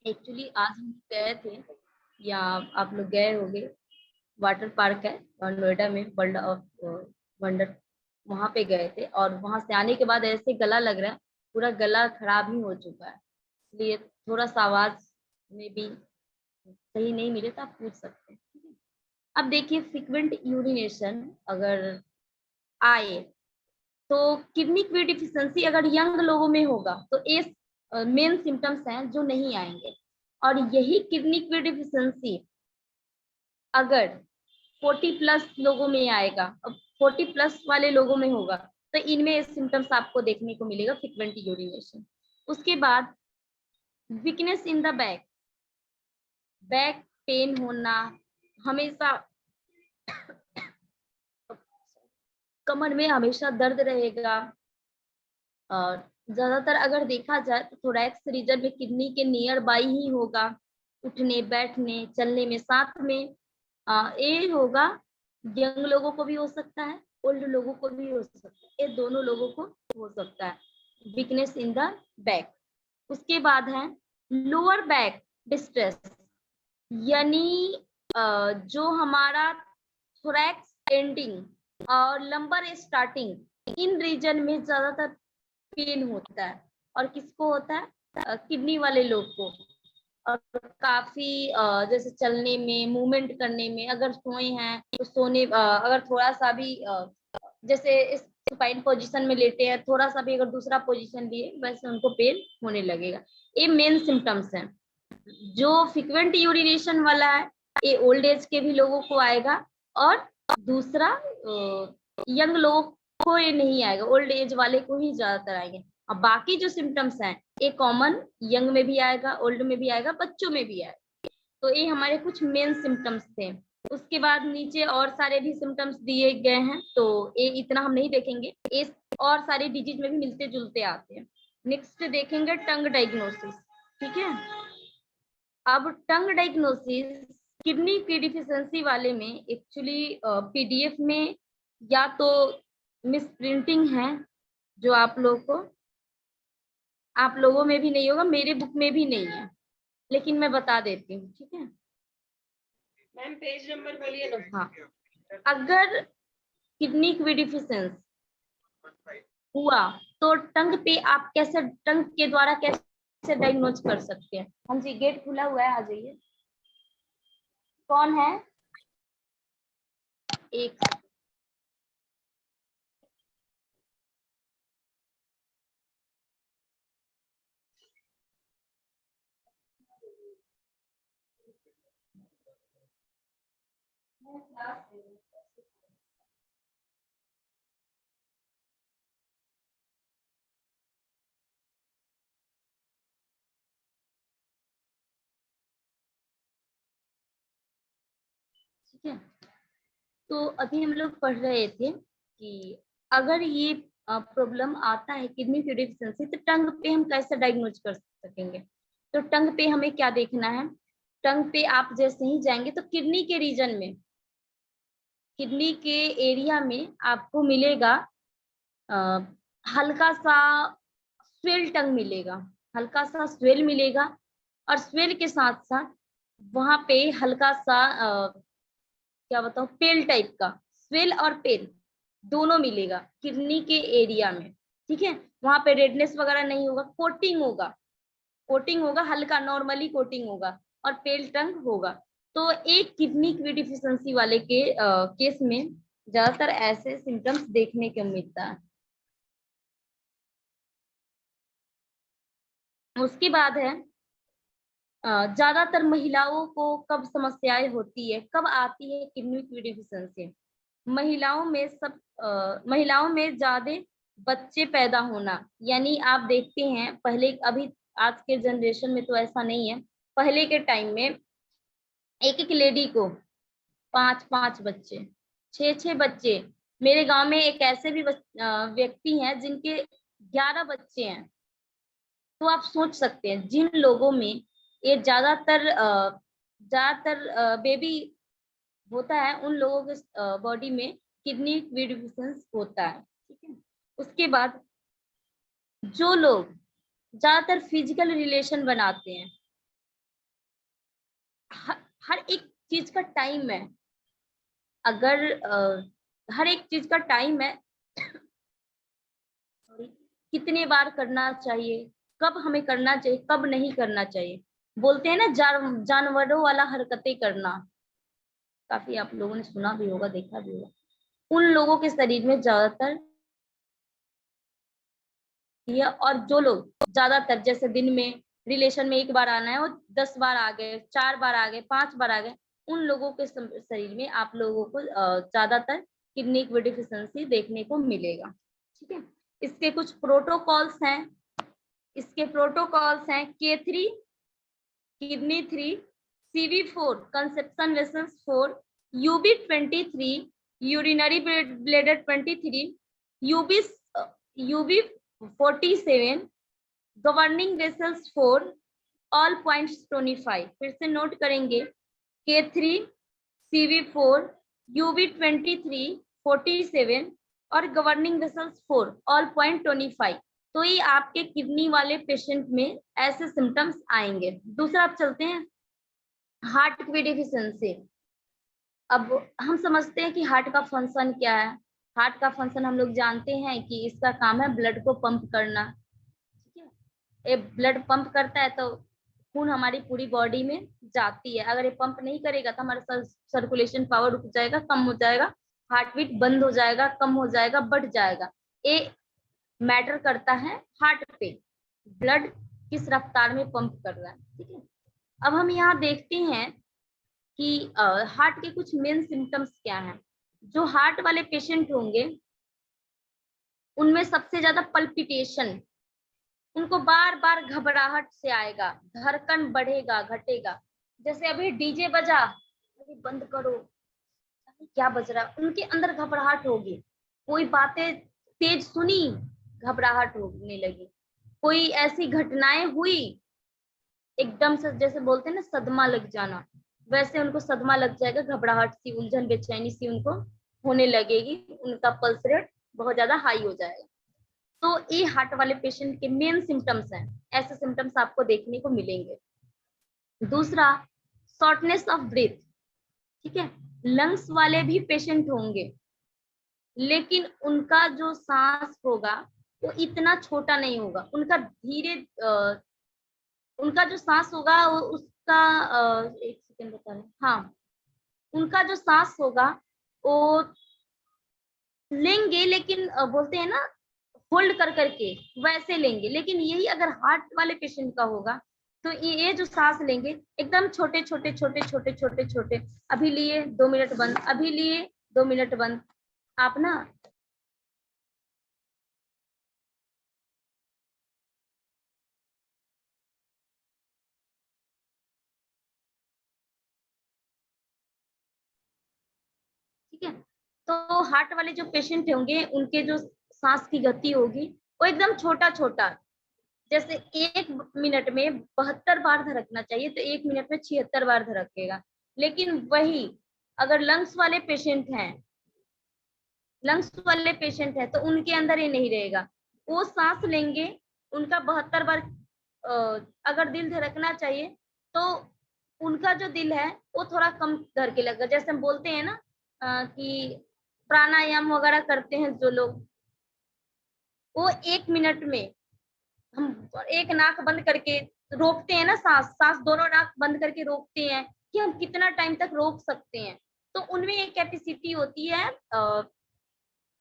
Actually आज हम गए थे, या आप लोग गए होंगे, वाटर पार्क है और नोएडा में, वर्ल्ड ऑफ वंडर, वहां पे गए थे। और वहां से आने के बाद ऐसे गला लग रहा है, पूरा गला खराब ही हो चुका है, इसलिए थोड़ा सा आवाज में भी सही नहीं मिले तो आप पूछ सकते हैं, ठीक है। अब देखिए, फ्रीक्वेंट यूरिनेशन अगर आए तो किडनी की डिफिशियंसी अगर यंग लोगों में होगा तो ये मेन सिम्टम्स हैं जो नहीं आएंगे। और यही किडनी की डिफिशियंसी अगर 40 प्लस लोगों में आएगा, अब 40 प्लस वाले लोगों में होगा तो इनमें सिम्टम्स आपको देखने को मिलेगा, फ्रीक्वेंट यूरिनेशन। उसके बाद weakness in the back, back pain होना हमेशा, कमर में हमेशा दर्द रहेगा। और ज्यादातर अगर देखा जाए तो थोरैक्स रीजन में किडनी के नियर बाई ही होगा, उठने बैठने चलने में साथ में ये होगा। यंग लोगों को भी हो सकता है, ओल्ड लोगों को भी हो सकता है, ये दोनों लोगों को हो सकता है, वीकनेस इन द बैक। उसके बाद है लोअर बैक डिस्ट्रेस, यानी जो हमारा थोरैक्स एंडिंग और लंबर स्टार्टिंग, इन रीजन में ज्यादातर पेन होता है। और किसको होता है? किडनी वाले लोग को। और काफी जैसे चलने में, मूवमेंट करने में, अगर सोए हैं तो सोने अगर थोड़ा सा भी जैसे इस सुपाइन पोजीशन में लेटे हैं, थोड़ा सा भी अगर दूसरा पोजीशन लिए वैसे उनको पेन होने लगेगा। ये मेन सिम्टम्स हैं। जो फ्रीक्वेंट यूरिनेशन वाला है ये ओल्ड एज के भी लोगों को आएगा, और दूसरा यंग लोगों को ये नहीं आएगा, ओल्ड एज वाले को ही ज्यादातर आएंगे। अब बाकी जो सिम्टम्स हैं ये कॉमन यंग में भी आएगा, ओल्ड में भी आएगा, बच्चों में भी आएगा। तो ये हमारे कुछ मेन सिम्टम्स थे। उसके बाद नीचे और सारे भी सिम्टम्स दिए गए हैं, तो ये इतना हम नहीं देखेंगे, ये और सारे डिजीज में भी मिलते जुलते आते हैं। नेक्स्ट देखेंगे टंग डायग्नोसिस, ठीक है। अब टंग डायग्नोसिस किडनी की डिफिशियंसी वाले में एक्चुअली पीडीएफ में या तो मिस प्रिंटिंग है, जो आप लोगों में भी नहीं होगा, मेरे बुक में भी नहीं है, लेकिन मैं बता देती हूँ, ठीक है मैम। पेज नंबर बोलिए ना। हाँ, अगर किडनी की डिफिशियंसी हुआ तो टंग पे आप कैसे, टंग के द्वारा कैसे डायग्नोज कर सकते हैं? हाँ जी, गेट खुला हुआ है, आ जाइए। कौन है? एक ठीक है। तो अभी हम लोग पढ़ रहे थे कि अगर ये प्रॉब्लम आता है किडनी की डिफिशियंसी, तो टंग पे हम कैसे डायग्नोज कर सकेंगे? तो टंग पे हमें क्या देखना है? टंग पे आप जैसे ही जाएंगे तो किडनी के रीजन में, किडनी के एरिया में आपको मिलेगा अ, हल्का सा स्वेल टंग मिलेगा, हल्का सा स्वेल मिलेगा। और स्वेल के साथ साथ वहां पे हल्का सा क्या बताऊं, पेल टाइप का, स्वेल और पेल दोनों मिलेगा किडनी के एरिया में, ठीक है। वहां पे रेडनेस वगैरह नहीं होगा, कोटिंग होगा, कोटिंग होगा, हल्का नॉर्मली कोटिंग होगा, और पेल टंग होगा। तो एक किडनी की डिफिशियंसी वाले के केस में ज्यादातर ऐसे सिम्टम्स देखने को मिलता है। उसके बाद है ज्यादातर महिलाओं को कब समस्याएं होती है, कब आती है किडनी की डिफिशियंसी? महिलाओं में ज्यादा बच्चे पैदा होना, यानी आप देखते हैं पहले, अभी आज के जनरेशन में तो ऐसा नहीं है, पहले के टाइम में एक एक लेडी को 5 5 बच्चे, 6 6 बच्चे। मेरे गांव में एक ऐसे भी व्यक्ति हैं जिनके 11 बच्चे हैं। तो आप सोच सकते हैं जिन लोगों में ये ज्यादातर बेबी होता है, उन लोगों के बॉडी में किडनी डिफिशियंसी होता है, ठीक है। उसके बाद जो लोग ज्यादातर फिजिकल रिलेशन बनाते हैं, हर एक चीज का टाइम है। अगर हर एक चीज का टाइम है, कितने बार करना चाहिए, कब हमें करना चाहिए, कब नहीं करना चाहिए। बोलते हैं ना जानवरों वाला हरकतें करना, काफी आप लोगों ने सुना भी होगा, देखा भी होगा। उन लोगों के शरीर में ज्यादातर ये, और जो लोग ज्यादातर जैसे दिन में रिलेशन में एक बार आना है, वो 10 बार आ गए, 4 बार आ गए, 5 बार आ गए, उन लोगों के शरीर में आप लोगों को ज्यादातर किडनी की डिफिशियंसी देखने को मिलेगा। ठीक है, इसके कुछ प्रोटोकॉल्स हैं। इसके प्रोटोकॉल्स हैं K3 kidney 3, CV4 conception vessels 4, UB23 urinary bladder 23, UB47 governing vessels 4, all points 25। फिर से नोट करेंगे, K3, CV4, UB23, 47 और गवर्निंग वेसल्स 4, ऑल पॉइंट 25। तो ये आपके किडनी वाले पेशेंट में ऐसे सिम्टम्स आएंगे। दूसरा आप चलते हैं हार्ट की डिफिशियंसी। अब हम समझते हैं कि हार्ट का फंक्शन क्या है। हार्ट का फंक्शन हम लोग जानते हैं कि इसका काम है ब्लड को पंप करना। ठीक है, ये ब्लड पंप करता है तो खून हमारी पूरी बॉडी में जाती है। अगर ये पंप नहीं करेगा तो हमारा सर्कुलेशन पावर रुक जाएगा, कम हो जाएगा, हार्ट बीट बंद हो जाएगा, कम हो जाएगा, बढ़ जाएगा। ये मैटर करता है हार्ट पे, ब्लड किस रफ्तार में पंप कर रहा है। ठीक है, अब हम यहाँ देखते हैं कि हार्ट के कुछ मेन सिम्टम्स क्या हैं। जो हार्ट वाले पेशेंट होंगे उनमें सबसे ज्यादा पल्पिटेशन, उनको बार बार घबराहट से आएगा, धड़कन बढ़ेगा घटेगा। जैसे अभी डीजे बजा, अभी बंद करो, अभी क्या बज रहा है, उनके अंदर घबराहट होगी। कोई बातें तेज सुनी, घबराहट होने लगी। कोई ऐसी घटनाएं हुई, एकदम से जैसे बोलते हैं ना सदमा लग जाना, वैसे उनको सदमा लग जाएगा, घबराहट सी, उलझन, बेचैनी सी उनको होने लगेगी, उनका पल्स रेट बहुत ज्यादा हाई हो जाएगा। तो ये हार्ट वाले पेशेंट के मेन सिम्टम्स हैं, ऐसे सिम्टम्स आपको देखने को मिलेंगे। दूसरा, शॉर्टनेस ऑफ ब्रेथ। ठीक है, लंग्स वाले भी पेशेंट होंगे, लेकिन उनका जो सांस होगा वो इतना छोटा नहीं होगा, उनका धीरे उनका जो सांस होगा वो उसका एक सेकेंड बता रहे, हाँ, उनका जो सांस होगा वो लेंगे, लेकिन बोलते हैं ना होल्ड कर करके, वैसे लेंगे। लेकिन यही अगर हार्ट वाले पेशेंट का होगा तो ये जो सांस लेंगे एकदम छोटे छोटे छोटे छोटे छोटे छोटे, अभी लिए 2 मिनट बंद, अभी लिए 2 मिनट बंद। आप ना ठीक है, तो हार्ट वाले जो पेशेंट होंगे उनके जो सांस की गति होगी वो एकदम छोटा छोटा, जैसे 1 मिनट में 72 बार धड़कना चाहिए तो 1 मिनट में 76 बार धड़केगा। लेकिन वही अगर लंग्स वाले पेशेंट है तो उनके अंदर ये नहीं रहेगा। वो सांस लेंगे, उनका 72 बार अगर दिल धड़कना चाहिए तो उनका जो दिल है वो थोड़ा कम धड़के लगेगा। जैसे हम बोलते हैं ना कि प्राणायाम वगैरह करते हैं जो लोग, वो 1 मिनट में हम एक नाक बंद करके रोकते हैं ना, सांस सांस दोनों नाक बंद करके रोकते हैं कि हम कितना टाइम तक रोक सकते हैं। तो उनमें एक कैपेसिटी होती है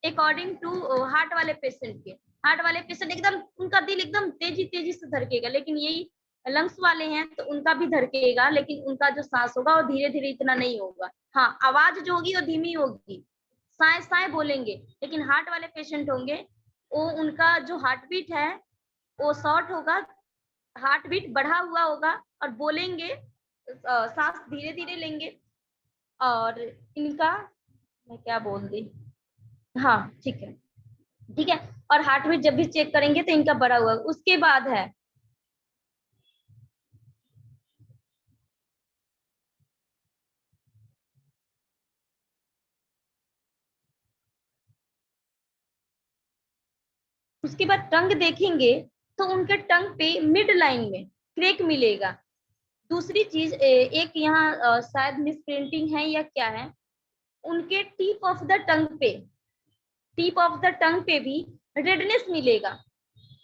अकॉर्डिंग टू हार्ट वाले पेशेंट के। हार्ट वाले पेशेंट एकदम उनका दिल एकदम तेजी तेजी से धड़केगा, लेकिन यही लंग्स वाले हैं तो उनका भी धड़केगा, लेकिन उनका जो सांस होगा वो धीरे धीरे इतना नहीं होगा। हाँ, आवाज जो होगी वो धीमी होगी, साए साए बोलेंगे। लेकिन हार्ट वाले पेशेंट होंगे वो उनका जो हार्ट बीट है वो शॉर्ट होगा, हार्ट बीट बढ़ा हुआ होगा और बोलेंगे, सांस धीरे धीरे लेंगे। और इनका मैं क्या बोल दी, हाँ ठीक है, ठीक है। और हार्ट बीट जब भी चेक करेंगे तो इनका बढ़ा हुआ, उसके बाद है उसके बाद टंग देखेंगे तो उनके टंग पे मिड लाइन में क्रैक मिलेगा। दूसरी चीज एक यहाँ शायद मिस प्रिंटिंग है या क्या है, उनके टिप ऑफ द टंग पे भी रेडनेस मिलेगा।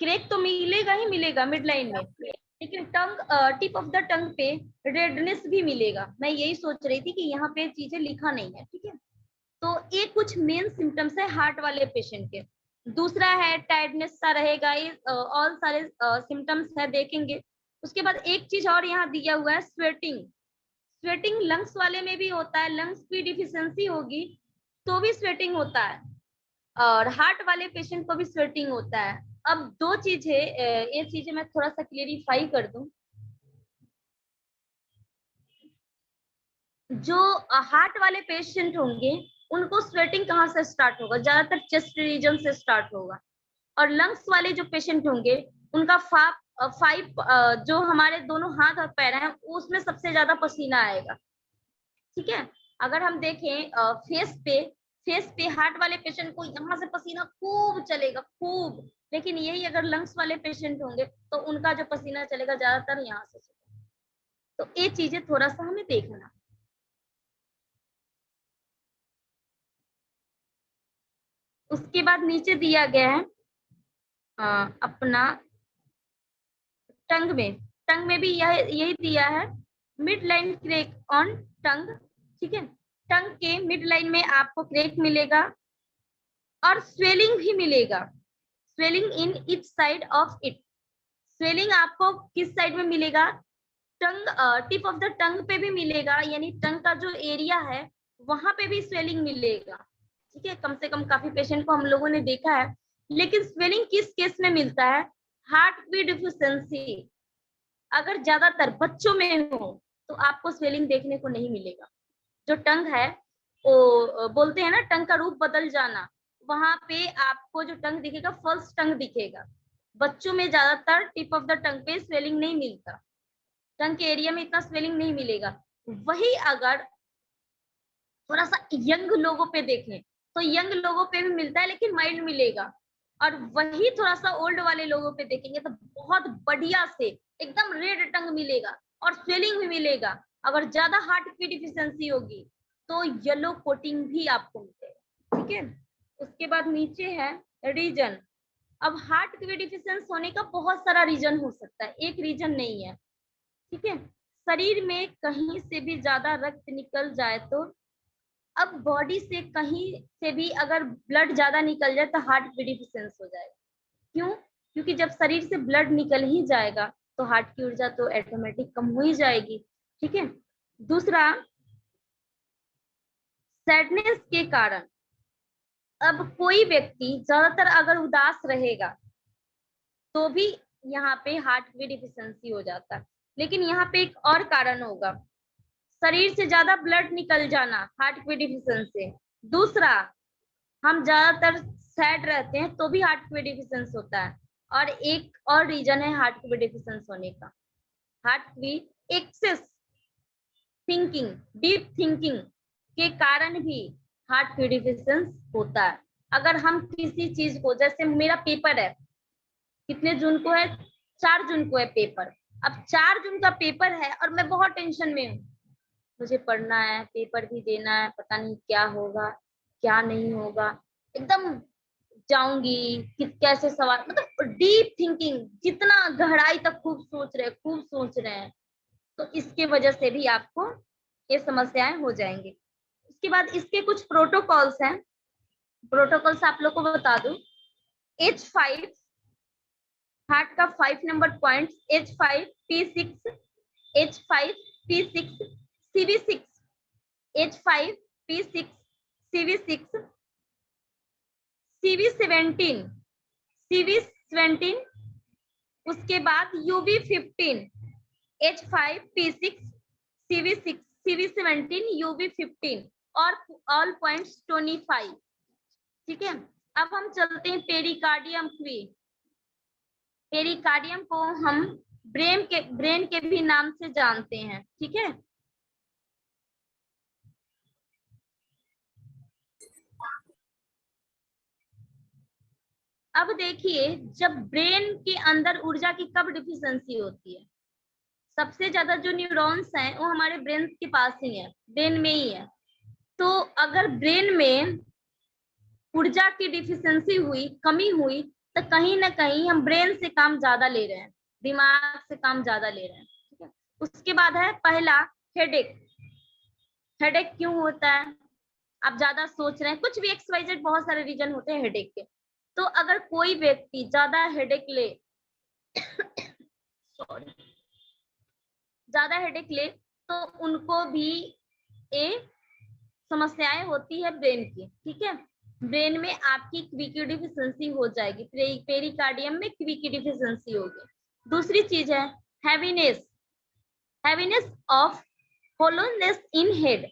क्रैक तो मिलेगा ही मिलेगा मिड लाइन में, लेकिन टिप ऑफ द टंग पे रेडनेस भी मिलेगा। मैं यही सोच रही थी कि यहाँ पे चीजें लिखा नहीं है, ठीक है। तो ये कुछ मेन सिम्टम्स है हार्ट वाले पेशेंट के। दूसरा है टायर्डनेस सा रहेगा, ये ऑल सारे सिम्टम्स है, देखेंगे। उसके बाद एक चीज और यहाँ दिया हुआ है, स्वेटिंग लंग्स वाले में भी होता है, लंग्स की डिफिशियंसी होगी तो भी स्वेटिंग होता है, और हार्ट वाले पेशेंट को भी स्वेटिंग होता है। अब दो चीज है, ये चीजें मैं थोड़ा सा क्लेरिफाई कर दूं। जो हार्ट वाले पेशेंट होंगे उनको स्वेटिंग कहाँ से स्टार्ट होगा, ज्यादातर चेस्ट रीजन से स्टार्ट होगा। और लंग्स वाले जो पेशेंट होंगे उनका फाइव जो हमारे दोनों हाथ और पैर हैं उसमें सबसे ज्यादा पसीना आएगा, ठीक है। अगर हम देखें फेस पे हार्ट वाले पेशेंट को यहाँ से पसीना खूब चलेगा, खूब। लेकिन यही अगर लंग्स वाले पेशेंट होंगे तो उनका जो पसीना चलेगा ज्यादातर यहाँ से चलेगा। तो ये चीजें थोड़ा सा हमें देखना। उसके बाद नीचे दिया गया है अपना टंग में भी यही दिया है, मिड लाइन क्रैक ऑन टंग, ठीक है। टंग के मिड लाइन में आपको क्रैक मिलेगा और स्वेलिंग भी मिलेगा, swelling in each side of it. Swelling आपको किस साइड में मिलेगा, टंग टिप ऑफ द टंग पे भी मिलेगा, यानी टंग का जो एरिया है वहां पे भी स्वेलिंग मिलेगा, ठीक है। कम से कम काफी पेशेंट को हम लोगों ने देखा है। लेकिन स्वेलिंग किस केस में मिलता है, हार्ट की डिफिशियंसी अगर ज्यादातर बच्चों में हो तो आपको स्वेलिंग देखने को नहीं मिलेगा। जो टंग है वो बोलते हैं ना टंग का रूप बदल जाना, वहां पे आपको जो टंग दिखेगा फर्स्ट टंग दिखेगा। बच्चों में ज्यादातर टिप ऑफ द टंग पे स्वेलिंग नहीं मिलता, टंग के एरिया में इतना स्वेलिंग नहीं मिलेगा। वही अगर थोड़ा सा यंग लोगों पे देखें तो यंग लोगों पे भी मिलता है लेकिन माइल्ड मिलेगा। और वही थोड़ा सा ओल्ड वाले लोगों पे देखेंगे तो बहुत बढ़िया से एकदम रेड टंग मिलेगा और स्वेलिंग भी मिलेगा। अगर ज्यादा हार्ट की डिफिशियंसी होगी तो येलो कोटिंग भी आपको मिलेगा, ठीक है। उसके बाद नीचे है रीजन। अब हार्ट की डिफिशियंसी होने का बहुत सारा रीजन हो सकता है, एक रीजन नहीं है, ठीक है। शरीर में कहीं से भी ज्यादा रक्त निकल जाए तो, अब बॉडी से कहीं से भी अगर ब्लड ज्यादा निकल जाए तो हार्ट की डिफिशियंसी हो जाएगा। क्यों, क्योंकि जब शरीर से ब्लड निकल ही जाएगा तो हार्ट की ऊर्जा तो ऑटोमेटिक कम हो ही जाएगी, ठीक है। दूसरा, सैडनेस के कारण, अब कोई व्यक्ति ज्यादातर अगर उदास रहेगा तो भी यहाँ पे हार्ट की डिफिशियंसी हो जाता है। लेकिन यहाँ पे एक और कारण होगा, शरीर से ज्यादा ब्लड निकल जाना हार्ट की डिफिशियंसी। दूसरा, हम ज्यादातर सैड रहते हैं तो भी हार्ट की डिफिशियंसी होता है। और एक और रीजन है हार्ट की डिफिशियंसी होने का, हार्ट की एक्सेस थिंकिंग, डीप थिंकिंग के कारण भी हार्ट की डिफिशियंसी होता है। अगर हम किसी चीज को, जैसे मेरा पेपर है, कितने जून को है, 4 जून को है पेपर। अब 4 जून का पेपर है और मैं बहुत टेंशन में हूँ, मुझे पढ़ना है, पेपर भी देना है, पता नहीं क्या होगा क्या नहीं होगा, एकदम जाऊंगी कि कैसे सवाल, मतलब डीप थिंकिंग, जितना गहराई तक खूब सोच रहे हैं, तो इसके वजह से भी आपको ये समस्याएं हो जाएंगी। उसके बाद इसके कुछ प्रोटोकॉल्स हैं, प्रोटोकॉल्स आप लोग को बता दूं। H5 हार्ट का 5 number point, H5 P6, H5 P6 CV6, H5 P6 CV6 CV17, CV17, उसके बाद UB15, H5 P6 CV6 CV17 UB15 और ऑल पॉइंट्स 25, ठीक है। अब हम चलते हैं पेरिकार्डियम की। पेरिकार्डियम को हम ब्रेन के भी नाम से जानते हैं, ठीक है। अब देखिए, जब ब्रेन के अंदर ऊर्जा की कब डिफिशियंसी होती है, सबसे ज्यादा जो न्यूरॉन्स हैं वो हमारे ब्रेन के पास ही है, ब्रेन में ही है। तो अगर ब्रेन में ऊर्जा की डिफिशियंसी हुई, कमी हुई, तो कहीं ना कहीं हम ब्रेन से काम ज्यादा ले रहे हैं, दिमाग से काम ज्यादा ले रहे हैं। ठीक है, उसके बाद है पहला हेडेक। हेडेक क्यों होता है? आप ज्यादा सोच रहे हैं, कुछ भी XYZ बहुत सारे रीजन होते हैं हेडेक के। तो अगर कोई व्यक्ति ज्यादा हेडेक ले सॉरी ज्यादा हेडेक ले तो उनको भी एक समस्याएं होती है ब्रेन की। ठीक है, ब्रेन में आपकी क्विक डिफिशियंसी हो जाएगी, पेरिकार्डियम में क्विक डिफिशियंसी होगी। दूसरी चीज है heaviness, heaviness of holoness in head.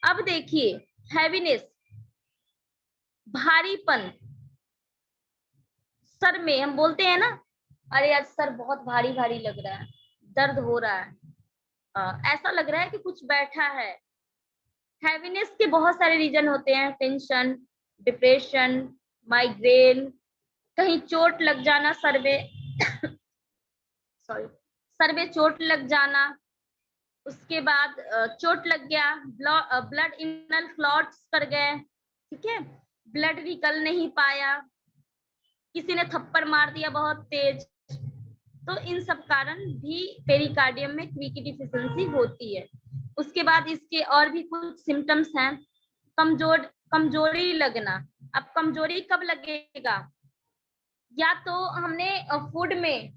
अब देखिए हैवीनेस, भारीपन सर में, हम बोलते हैं ना अरे आज सर बहुत भारी भारी लग रहा है, दर्द हो रहा है, ऐसा लग रहा है कि कुछ बैठा है। हैवीनेस के बहुत सारे रीजन होते हैं, टेंशन, डिप्रेशन, माइग्रेन, कहीं चोट लग जाना सर में सॉरी सर में चोट लग जाना, उसके बाद चोट लग गया, ब्लड इनल क्लॉट्स कर गए। ठीक है, ब्लड निकल नहीं पाया, किसी ने थप्पड़ मार दिया बहुत तेज, तो इन सब कारण भी पेरिकार्डियम में क्विक डिफिशियंसी होती है। उसके बाद इसके और भी कुछ सिम्टम्स हैं। कमजोरी लगना। अब कमजोरी कब लगेगा? या तो हमने फूड में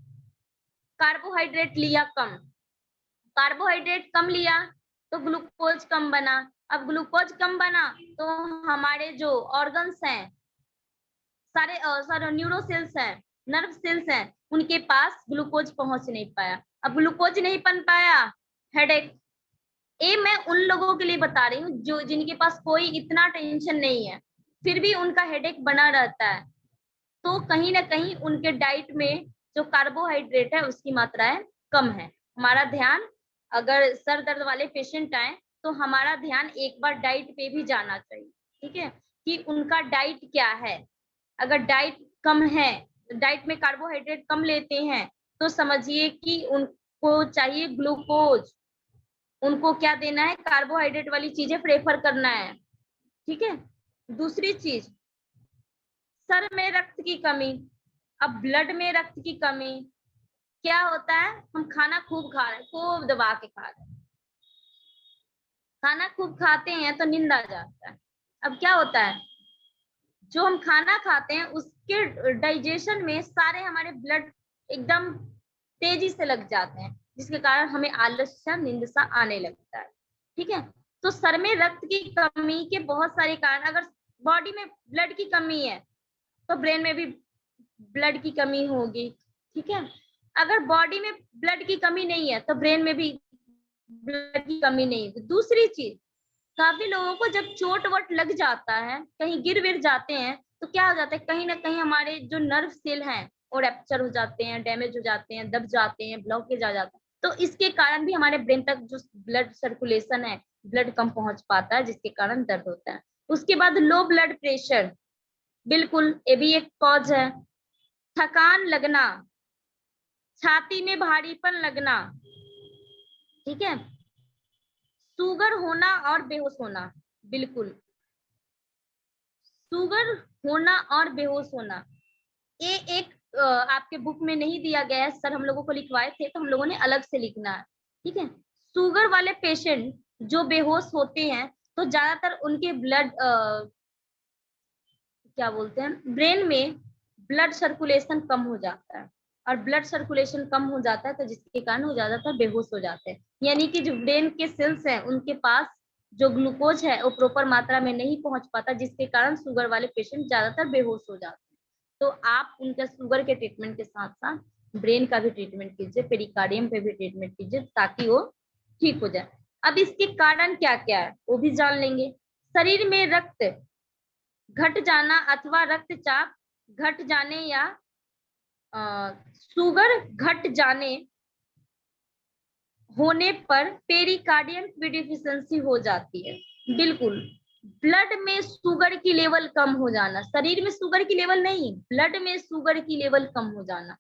कार्बोहाइड्रेट लिया कम, कार्बोहाइड्रेट कम लिया तो ग्लूकोज कम बना। अब ग्लूकोज कम बना तो हमारे जो ऑर्गन्स हैं, सारे न्यूरो सेल्स हैं, नर्व सेल्स हैं, उनके पास ग्लूकोज पहुंच नहीं पाया। अब ग्लूकोज नहीं बन पाया, हेडेक। ये मैं उन लोगों के लिए बता रही हूँ जो जिनके पास कोई इतना टेंशन नहीं है, फिर भी उनका हेडेक बना रहता है। तो कहीं ना कहीं उनके डाइट में जो कार्बोहाइड्रेट है उसकी मात्राएं कम है। हमारा ध्यान, अगर सर दर्द वाले पेशेंट आए तो हमारा ध्यान एक बार डाइट पे भी जाना चाहिए। ठीक है, कि उनका डाइट क्या है। अगर डाइट कम है, डाइट में कार्बोहाइड्रेट कम लेते हैं, तो समझिए कि उनको चाहिए ग्लूकोज, उनको क्या देना है, कार्बोहाइड्रेट वाली चीजें प्रेफर करना है। ठीक है, दूसरी चीज सर में रक्त की कमी। अब ब्लड में रक्त की कमी क्या होता है? हम खाना खूब खा रहे हैं, खूब दबा के खा रहे हैं, खाना खूब खाते हैं तो नींद आ जाता है। अब क्या होता है, जो हम खाना खाते हैं उसके डाइजेशन में सारे हमारे ब्लड एकदम तेजी से लग जाते हैं, जिसके कारण हमें आलस सा, नींद सा आने लगता है। ठीक है, तो सर में रक्त की कमी के बहुत सारे कारण, अगर बॉडी में ब्लड की कमी है तो ब्रेन में भी ब्लड की कमी होगी। ठीक है, अगर बॉडी में ब्लड की कमी नहीं है तो ब्रेन में भी ब्लड की कमी नहीं होगी। दूसरी चीज, काफी लोगों को जब चोट वोट लग जाता है, कहीं गिर विर जाते हैं, तो क्या हो जाता है, कहीं ना कहीं हमारे जो नर्व सेल हैं वो रैप्चर हो जाते हैं, डैमेज हो जाते हैं, दब जाते हैं, ब्लॉकेज आ जाता है। तो इसके कारण भी हमारे ब्रेन तक जो ब्लड सर्कुलेशन है, ब्लड कम पहुंच पाता है, जिसके कारण दर्द होता है। उसके बाद लो ब्लड प्रेशर, बिल्कुल ये भी एक कॉज है। थकान लगना, छाती में भारीपन लगना। ठीक है, शुगर होना और बेहोश होना, बिल्कुल शुगर होना और बेहोश होना, ये एक आपके बुक में नहीं दिया गया है सर, हम लोगों को लिखवाए थे तो हम लोगों ने अलग से लिखना है। ठीक है, शुगर वाले पेशेंट जो बेहोश होते हैं तो ज्यादातर उनके ब्लड क्या बोलते हैं, ब्रेन में ब्लड सर्कुलेशन कम हो जाता है, और ब्लड सर्कुलेशन कम हो जाता है तो जिसके कारण वो ज्यादातर बेहोश हो जाते हैं। यानी कि जो ब्रेन के सेल्स हैं उनके पास जो ग्लूकोज है वो प्रॉपर मात्रा में नहीं पहुंच पाता, जिसके कारण शुगर वाले पेशेंट ज्यादातर बेहोश हो जाते हैं। तो आप उनका शुगर के ट्रीटमेंट के साथ साथ ब्रेन का भी ट्रीटमेंट कीजिए, पेरिकार्डियम पे भी ट्रीटमेंट कीजिए, ताकि वो ठीक हो जाए। अब इसके कारण क्या क्या है वो भी जान लेंगे। शरीर में रक्त घट जाना अथवा रक्तचाप घट जाने या शुगर घट जाने होने पर पेरिकार्डियम की डिफिशियंसी हो जाती है। बिल्कुल, ब्लड में शुगर की लेवल कम हो जाना, शरीर में शुगर की लेवल नहीं, ब्लड में शुगर की लेवल कम हो जाना।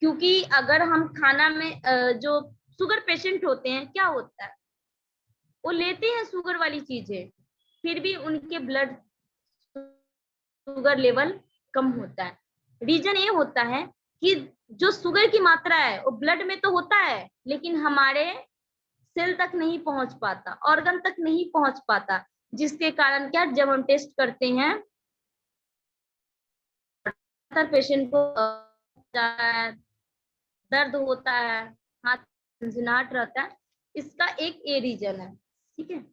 क्योंकि अगर हम खाना में जो शुगर पेशेंट होते हैं, क्या होता है, वो लेते हैं शुगर वाली चीजें, फिर भी उनके ब्लड शुगर लेवल कम होता है। रीजन ये होता है कि जो शुगर की मात्रा है वो ब्लड में तो होता है, लेकिन हमारे सेल तक नहीं पहुंच पाता, ऑर्गन तक नहीं पहुंच पाता, जिसके कारण क्या, जब हम टेस्ट करते हैं पेशेंट को दर्द होता है, हाथ झंझनाहट रहता है, इसका एक ए रीजन है। ठीक है,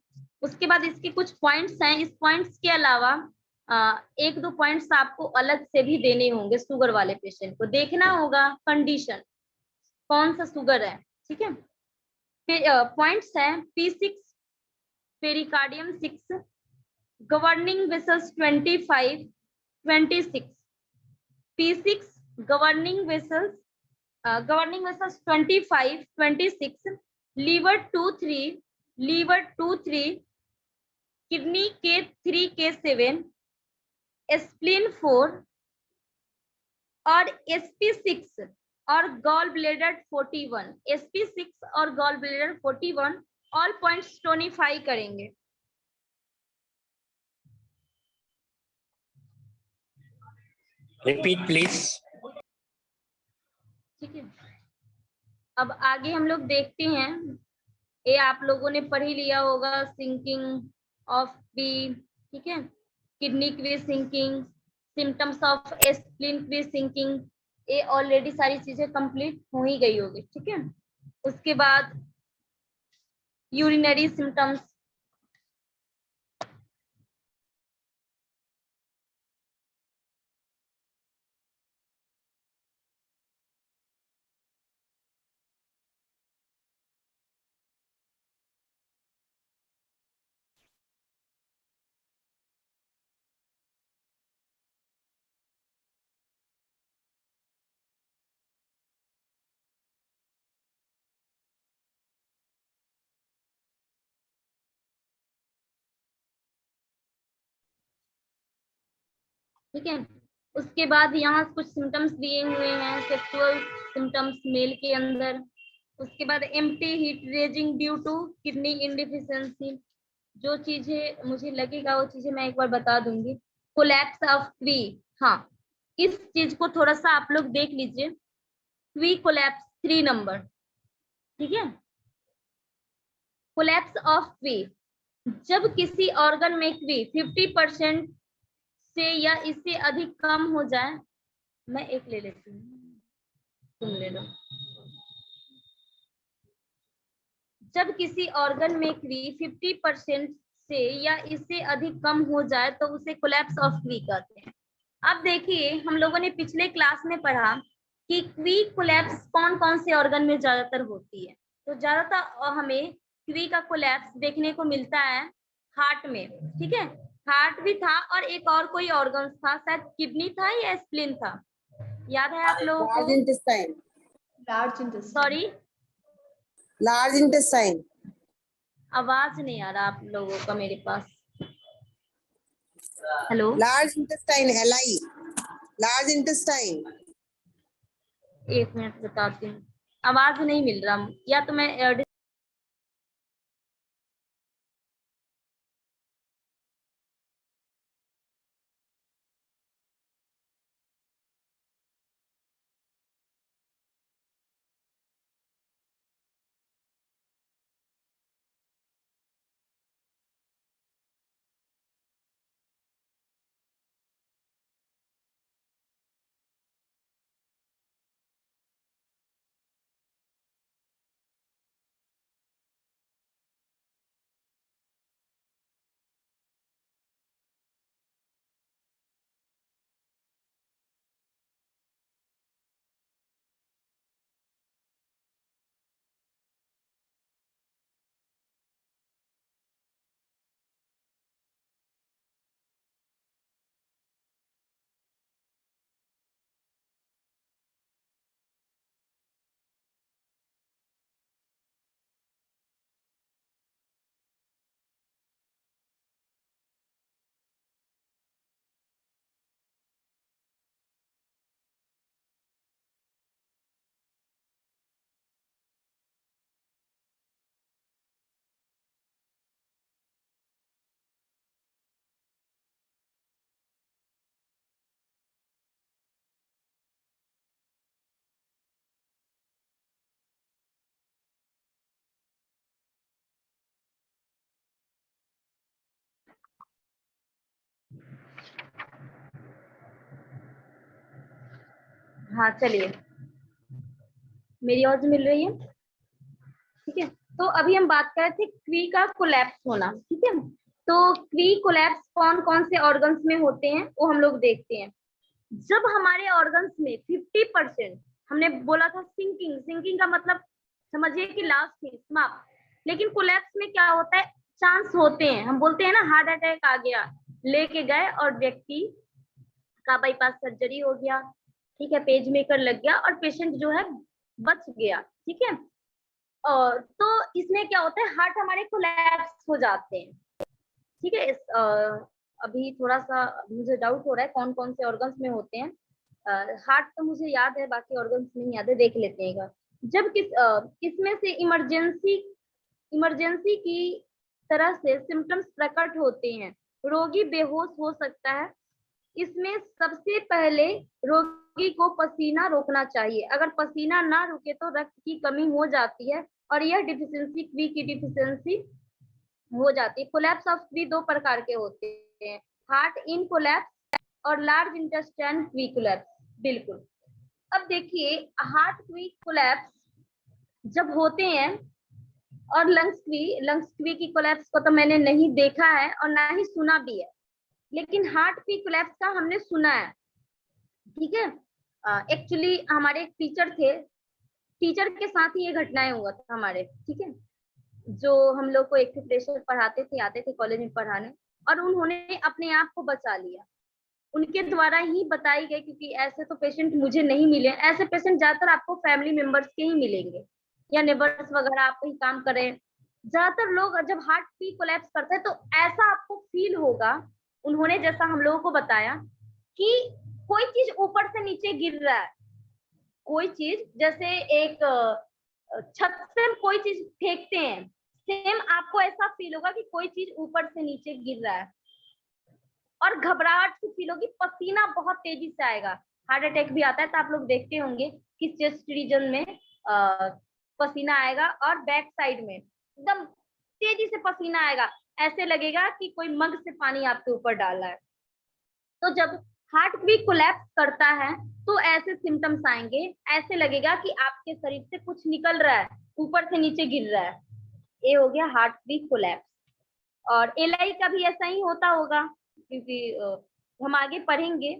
उसके बाद इसके कुछ पॉइंट्स हैं, इस पॉइंट्स के अलावा एक दो पॉइंट्स आपको अलग से भी देने होंगे। शुगर वाले पेशेंट को देखना होगा कंडीशन, कौन सा शुगर है। ठीक है, फिर पॉइंट्स है P6 pericardium 6, governing vessels 25 26, P6 governing vessels 25 26, liver 2 3, kidney के 3 के 7, स्प्लीन 4 और SP6 और गॉल ब्लेडर 41, SP6 और gall bladder 41 all points tonify करेंगे। Repeat please. ठीक है, अब आगे हम लोग देखते हैं, ये आप लोगों ने पढ़ ही लिया होगा, सिंकिंग ऑफ बी, ठीक है, किडनी की भी सिंकिंग, सिम्टम्स ऑफ स्प्लीन की भी सिंकिंग, ये ऑलरेडी सारी चीजें कंप्लीट हो ही गई होगी। ठीक है, उसके बाद यूरिनरी सिम्टम्स, ठीक है, उसके बाद यहाँ कुछ सिम्टम्स दिए हुए हैं, सेक्सुअल सिम्टम्स मेल के अंदर। उसके बाद empty heat raising due to kidney yin deficiency, जो चीजें मुझे लगेगा वो चीजें मैं एक बार बता दूंगी। कोलैप्स ऑफ क्वी, हाँ, इस चीज को थोड़ा सा आप लोग देख लीजिए, क्वी कोलैप्स 3 नंबर। ठीक है, कोलैप्स ऑफ क्वी, जब किसी ऑर्गन में क्वी 50% से या इससे अधिक कम हो जाए, मैं एक ले लेती हूँ, तुम ले लो। जब किसी ऑर्गन में क्वी 50% से या इससे अधिक कम हो जाए तो उसे कोलैप्स ऑफ क्वी कहते हैं। अब देखिए, हम लोगों ने पिछले क्लास में पढ़ा कि क्वी कोलैप्स कौन कौन से ऑर्गन में ज्यादातर होती है। तो ज्यादातर हमें क्वी का कोलैप्स देखने को मिलता है हार्ट में। ठीक है, हार्ट भी था और एक और कोई ऑर्गन था, शायद किडनी था या स्प्लीन था, याद है आप लोगों Large को? intestine. Large intestine. Sorry, Large intestine. आवाज नहीं आ रहा आप लोगों का मेरे पास। Hello, Large intestine. LI. Large intestine. एक मिनट बताती हूँ, आवाज नहीं मिल रहा, या तो मैं हाँ चलिए, मेरी आवाज मिल रही है? ठीक है, तो अभी हम बात कर रहे थे क्वी का कोलैप्स होना। ठीक है, तो क्वी कोलैप्स कौन कौन से ऑर्गन्स में होते हैं वो हम लोग देखते हैं। जब हमारे ऑर्गन्स में 50%, हमने बोला था सिंकिंग, सिंकिंग का मतलब समझिए कि लास्ट है, समाप्त। लेकिन कोलैप्स में क्या होता है, चांस होते हैं, हम बोलते हैं ना हार्ट अटैक आ गया, लेके गए और व्यक्ति का बाईपास सर्जरी हो गया, ठीक है, पेज मेकर लग गया और पेशेंट जो है बच गया। ठीक है, और तो इसमें क्या होता है, हार्ट हमारे कोलैप्स हो जाते हैं। ठीक है, अभी थोड़ा सा मुझे डाउट हो रहा है कौन कौन से ऑर्गन्स में होते हैं। हार्ट तो मुझे याद है, बाकी ऑर्गन्स नहीं याद है, देख लेते हैं। जब किसमें से इमरजेंसी की तरह से सिम्टम्स प्रकट होते हैं, रोगी बेहोश हो सकता है। इसमें सबसे पहले रोगी को पसीना रोकना चाहिए, अगर पसीना ना रुके तो रक्त की कमी हो जाती है और यह डिफिशियंसी, क्वी की डिफिशियंसी हो जाती है। कोलैप्स ऑफ क्वी दो प्रकार के होते हैं, हार्ट इन कोलैप्स और लार्ज इंटेस्टाइन क्वी कोलैप्स। बिल्कुल, अब देखिए हार्ट क्वी कोलैप्स जब होते हैं और लंग्स क्वी की कोलैप्स को तो मैंने नहीं देखा है और ना ही सुना भी है, लेकिन हार्ट क्वी कोलैप्स का हमने सुना है। ठीक है, एक्चुअली हमारे एक टीचर थे, टीचर के साथ ही ये घटनाएं हुआ था हमारे। ठीक है, जो हम लोग को एक प्रेशर पढ़ाते थे, आते थे कॉलेज में पढ़ाने, और उन्होंने अपने आप को बचा लिया, उनके द्वारा ही बताई गई, क्योंकि ऐसे तो पेशेंट मुझे नहीं मिले। ऐसे पेशेंट ज्यादातर आपको फैमिली मेंबर्स के ही मिलेंगे या नेबर्स वगैरह, आप कहीं काम कर रहे हैं। ज्यादातर लोग जब हार्ट की कोलैप्स करते हैं तो ऐसा आपको फील होगा, उन्होंने जैसा हम लोगों को बताया कि कोई चीज ऊपर से नीचे गिर रहा है, कोई चीज जैसे एक छत से कोई चीज फेंकते हैं, सेम आपको ऐसा फील होगा कि कोई चीज ऊपर से नीचे गिर रहा है और घबराहट सी फील होगी, पसीना बहुत तेजी से आएगा। हार्ट अटैक भी आता है तो आप लोग देखते होंगे कि चेस्ट रीजन में पसीना आएगा और बैक साइड में एकदम तेजी से पसीना आएगा, ऐसे लगेगा कि कोई मग से पानी आपके ऊपर डाला है। तो जब हार्ट भी कोलैप्स करता है तो ऐसे सिम्टम्स आएंगे, ऐसे लगेगा कि आपके शरीर से कुछ निकल रहा है, ऊपर से नीचे गिर रहा है। ये हो गया हार्ट भी कोलैप्स। और एलआई का भी ऐसा ही होता होगा, क्योंकि हम आगे पढ़ेंगे।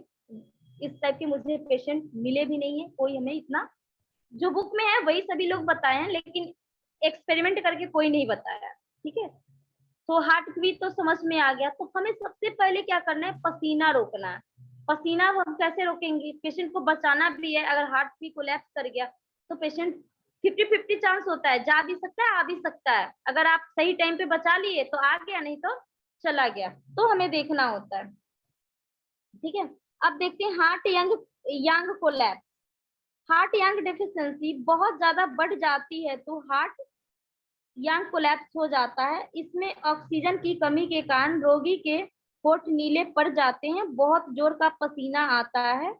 इस टाइप के मुझे पेशेंट मिले भी नहीं है, कोई हमें इतना, जो बुक में है वही सभी लोग बताए हैं, लेकिन एक्सपेरिमेंट करके कोई नहीं बताया। ठीक है, तो हार्ट क्वी तो समझ में आ गया। तो हमें सबसे पहले क्या करना है, पसीना रोकना है। पसीना हम कैसे रोकेंगे, पेशेंट को बचाना भी है। अगर हार्ट क्वी कोलैप्स कर गया तो पेशेंट 50-50 चांस होता है, जा भी सकता है, आ भी सकता है। अगर आप सही टाइम पे बचा लिए तो आ गया, नहीं तो चला गया, तो हमें देखना होता है। ठीक है, अब देखते हैं heart young collapse. Heart young deficiency बहुत ज्यादा बढ़ जाती है तो हार्ट यंग कोलैप्स हो जाता है। इसमें ऑक्सीजन की कमी के कारण रोगी के होठ नीले पड़ जाते हैं, बहुत जोर का पसीना आता है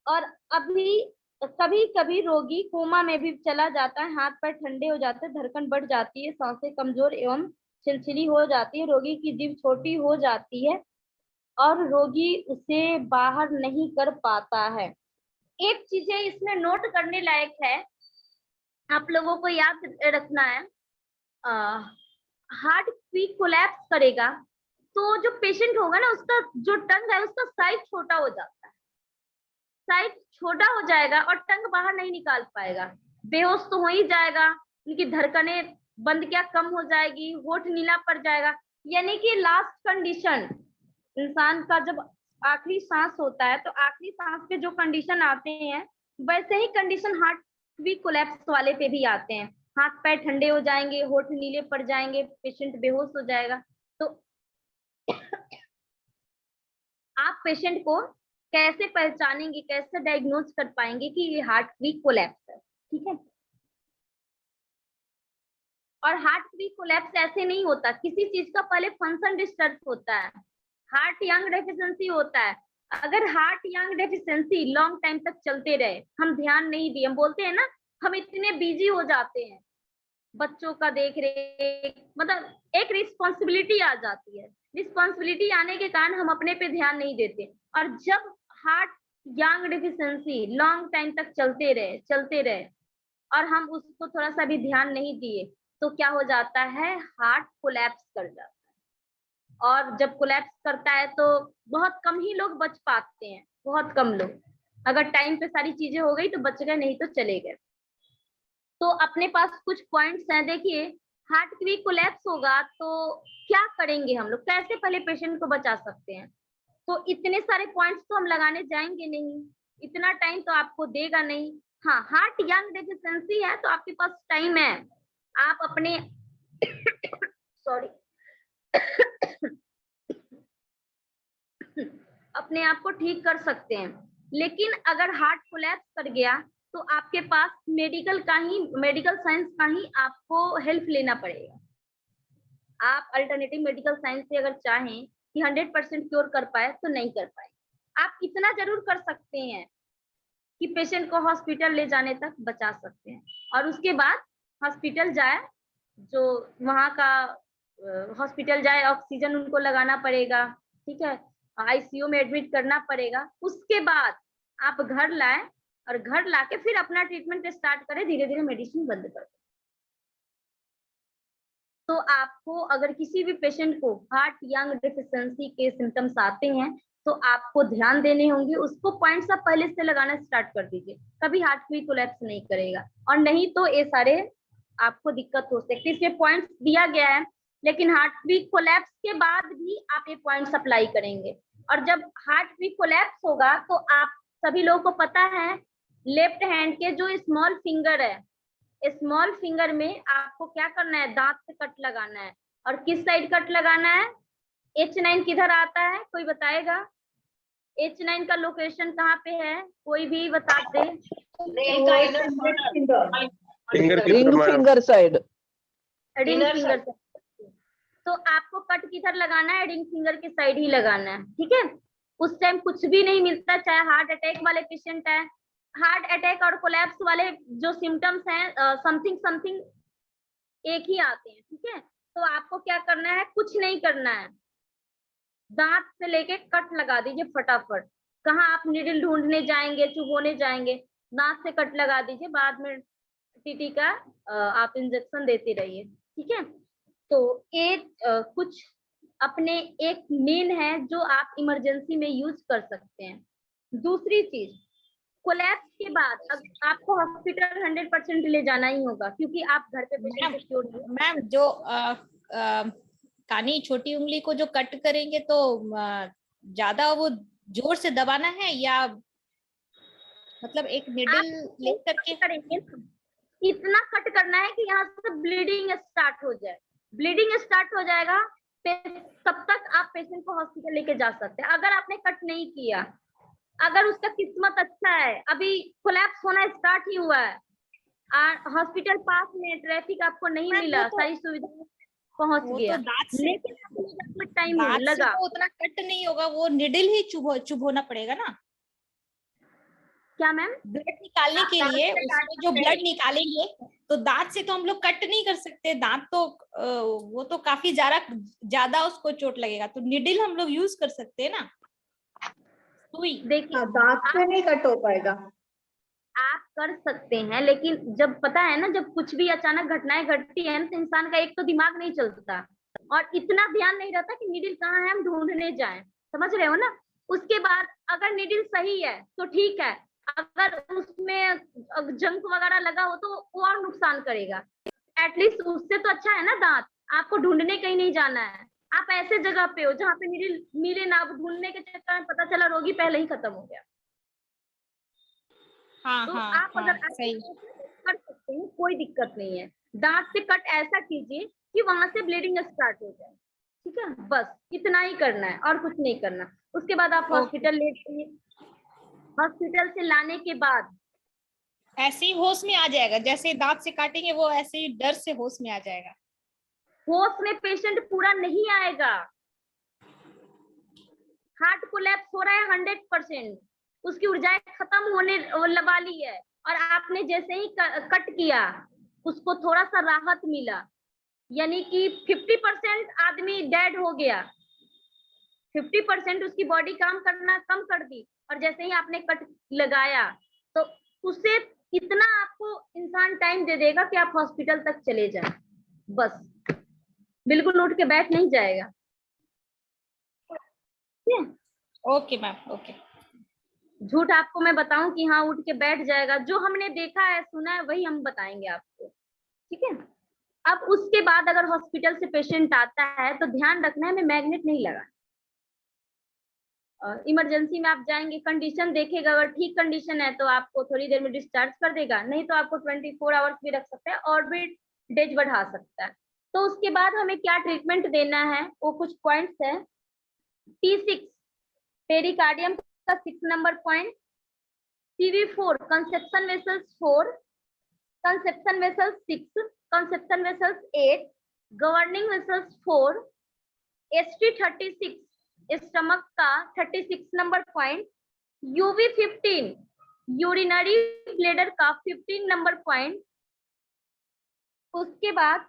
और कभी कभी रोगी कोमा में भी चला जाता है, हाथ पैर ठंडे हो जाते हैं, धड़कन बढ़ जाती है, सांसें कमजोर एवं छिलछिली हो जाती है, रोगी की जीभ छोटी हो जाती है और रोगी उसे बाहर नहीं कर पाता है। एक चीज है इसमें नोट करने लायक है, आप लोगों को याद रखना है, हार्ट क्विक कोलैप्स करेगा तो जो पेशेंट होगा ना, उसका जो टंग है उसका साइज छोटा हो जाता है, साइज छोटा हो जाएगा और टंग बाहर नहीं निकाल पाएगा, बेहोश तो हो ही जाएगा, उनकी धड़कनें बंद क्या कम हो जाएगी, होठ नीला पड़ जाएगा। यानी कि लास्ट कंडीशन इंसान का जब आखिरी सांस होता है तो आखिरी सांस पे जो कंडीशन आते हैं वैसे ही कंडीशन हार्ट क्विक कोलैप्स वाले पे भी आते हैं। हाथ पैर ठंडे हो जाएंगे, होठ नीले पड़ जाएंगे, पेशेंट बेहोश हो जाएगा। तो आप पेशेंट को कैसे पहचानेंगे, कैसे डायग्नोज कर पाएंगे कि ये हार्ट क्विक कोलैप्स है। ठीक है, और हार्ट क्विक कोलैप्स ऐसे नहीं होता, किसी चीज का पहले फंक्शन डिस्टर्ब होता है, हार्ट यंग डेफिशिएंसी होता है। अगर heart young deficiency long time तक चलते रहे, हम ध्यान नहीं दिए, हम बोलते हैं ना हम इतने बिजी हो जाते हैं, बच्चों का देख रेख, मतलब एक रिस्पॉन्सिबिलिटी आ जाती है, रिस्पॉन्सिबिलिटी आने के कारण हम अपने पे ध्यान नहीं देते, और जब heart young deficiency long time तक चलते रहे और हम उसको थोड़ा सा भी ध्यान नहीं दिए तो क्या हो जाता है, हार्ट कोलैप्स कर जाता है। और जब कोलैप्स करता है तो बहुत कम ही लोग बच पाते हैं, बहुत कम लोग। अगर टाइम पे सारी चीजें हो गई तो बच गए, नहीं तो चले गए। तो अपने पास कुछ पॉइंट्स हैं, देखिए हार्ट भी कोलैप्स होगा तो क्या करेंगे हम लोग, कैसे पहले पेशेंट को बचा सकते हैं। तो इतने सारे पॉइंट्स तो हम लगाने जाएंगे नहीं, इतना टाइम तो आपको देगा नहीं। हाँ, हार्ट यंग डेफिशिएंसी है तो आपके पास टाइम है, आप अपने सॉरी अपने आप को ठीक कर सकते हैं। लेकिन अगर हार्ट कोलैप्स कर गया तो आपके पास मेडिकल साइंस का ही आपको हेल्प लेना पड़ेगा। आप अल्टरनेटिव मेडिकल साइंस से अगर चाहें कि 100% क्योर कर पाए तो नहीं कर पाए। आप इतना जरूर कर सकते हैं कि पेशेंट को हॉस्पिटल ले जाने तक बचा सकते हैं, और उसके बाद हॉस्पिटल जाए, जो वहाँ का हॉस्पिटल जाए, ऑक्सीजन उनको लगाना पड़ेगा, ठीक है, आईसीयू में एडमिट करना पड़ेगा। उसके बाद आप घर लाए और घर लाके फिर अपना ट्रीटमेंट स्टार्ट करें, धीरे धीरे मेडिसिन बंद कर। तो आपको अगर किसी भी पेशेंट को हार्ट यंग डेफिशिएंसी के सिम्टम्स आते हैं तो आपको ध्यान देने होंगे, उसको पॉइंट्स आप पहले से लगाना स्टार्ट कर दीजिए, कभी हार्ट भी कोलैप्स नहीं करेगा। और नहीं तो ये सारे आपको दिक्कत हो सकती है। इसमें पॉइंट्स दिया गया है, लेकिन हार्ट भी कोलैप्स के बाद भी आप ये पॉइंट्स अप्लाई करेंगे। और जब हार्ट भी कोलैप्स होगा तो आप सभी लोगों को पता है, लेफ्ट हैंड के जो स्मॉल फिंगर है, स्मॉल फिंगर में आपको क्या करना है, दांत से कट लगाना है। और किस साइड कट लगाना है, H9 किधर आता है, कोई बताएगा? H9 का लोकेशन कहाँ पे है, कोई भी बता दे। Finger ring finger side. Ring finger. तो आपको कट किधर लगाना है, रिंग फिंगर के साइड ही लगाना है, ठीक है। उस टाइम कुछ भी नहीं मिलता, चाहे हार्ट अटैक वाले पेशेंट है, हार्ट अटैक और कोलैप्स वाले जो सिम्टम्स हैं समथिंग एक ही आते हैं, ठीक है। तो आपको क्या करना है, कुछ नहीं करना है, दांत से लेके कट लगा दीजिए फटाफट। कहाँ आप निडल ढूंढने जाएंगे, चुभोने जाएंगे, दांत से कट लगा दीजिए, बाद में टीटी का आप इंजेक्शन देते रहिए, ठीक है। तो एक कुछ अपने एक मेन है जो आप इमरजेंसी में यूज कर सकते हैं। दूसरी चीज, कोलैप्स के बाद अब आपको हॉस्पिटल 100% ले जाना ही होगा, क्योंकि आप घर पे पेशेंट को क्योर मैम जो कानी छोटी उंगली को जो कट करेंगे तो ज्यादा वो जोर से दबाना है, या मतलब एक निडल ले करके करेंगे, इतना कट करना है कि यहाँ से ब्लीडिंग स्टार्ट हो जाए। ब्लीडिंग स्टार्ट हो जाएगा तब तक आप पेशेंट को हॉस्पिटल लेके जा सकते हैं। अगर आपने कट नहीं किया, अगर उसका किस्मत अच्छा है, अभी कोलैप्स होना स्टार्ट ही हुआ है, हॉस्पिटल पास में, ट्रैफिक आपको नहीं मिला, सारी सुविधा पहुंच गया, लेकिन टाइम लगा, तो उतना कट नहीं होगा, वो निडल ही चुभोना पड़ेगा ना। क्या मैम? ब्लड निकालने के लिए उसमें जो ब्लड निकालेंगे तो दांत से तो हम लोग कट नहीं कर सकते, दांत तो वो तो काफी ज्यादा उसको चोट लगेगा, तो निडल हम लोग यूज कर सकते हैं ना, सुई। देखिए दांत से नहीं कट हो पाएगा। आप कर सकते हैं, लेकिन जब पता है ना, जब कुछ भी अचानक घटनाएं घटती है तो इंसान का एक तो दिमाग नहीं चलता और इतना ध्यान नहीं रहता कि नीडल कहाँ है, हम ढूंढने जाएं, समझ रहे हो ना। उसके बाद अगर नीडल सही है तो ठीक है, अगर उसमें जंक वगैरह लगा हो तो वो और नुकसान करेगा। एटलीस्ट उससे तो अच्छा है ना दांत, आपको ढूंढने कहीं नहीं जाना है, आप ऐसे जगह पे हो जहाँ पे नीडल मिले ना, ढूंढने के चक्कर में पता चला रोगी पहले ही खत्म हो गया। हाँ, तो हाँ, आप अगर सही कर सकते हैं, कोई दिक्कत नहीं है। दांत से कट ऐसा कीजिए कि वहां से ब्लीडिंग स्टार्ट हो जाए, ठीक है, बस इतना ही करना है और कुछ नहीं करना। उसके बाद आप हॉस्पिटल ले जाइए, हॉस्पिटल से लाने के बाद ऐसे ही होश में आ जाएगा, जैसे दांत से काटेंगे वो ऐसे ही डर से होश में आ जाएगा। होश में पेशेंट पूरा नहीं आएगा, हार्ट कोलैप्स हो रहा है 100%, उसकी ऊर्जाएं खत्म होने वाली है, और आपने जैसे ही कट किया उसको थोड़ा सा राहत मिला, यानी कि 50% आदमी डेड हो गया, 50% उसकी बॉडी काम करना कम कर दी, और जैसे ही आपने कट लगाया तो उससे इतना आपको इंसान टाइम दे देगा कि आप हॉस्पिटल तक चले जाएं, बस बिल्कुल उठ के बैठ नहीं जाएगा। Okay ma'am, okay. झूठ आपको मैं बताऊं कि हाँ उठ के बैठ जाएगा, जो हमने देखा है सुना है वही हम बताएंगे आपको, ठीक है। अब उसके बाद अगर हॉस्पिटल से पेशेंट आता है तो ध्यान रखना है, हमें मैग्नेट नहीं लगा। इमरजेंसी में आप जाएंगे, कंडीशन देखेगा, अगर ठीक कंडीशन है तो आपको थोड़ी देर में डिस्चार्ज कर देगा, नहीं तो आपको 24 आवर्स भी रख सकता है और भी डेज बढ़ा सकता है। तो उसके बाद हमें क्या ट्रीटमेंट देना है वो कुछ पॉइंट्स है। T6 पेरिकार्डियम का 6 number point, CV4 conception vessels 4, conception vessels 6, conception vessels 8, governing vessels 4, ST36 stomach का 36 number point, UV15 urinary bladder का 15 नंबर पॉइंट, उसके बाद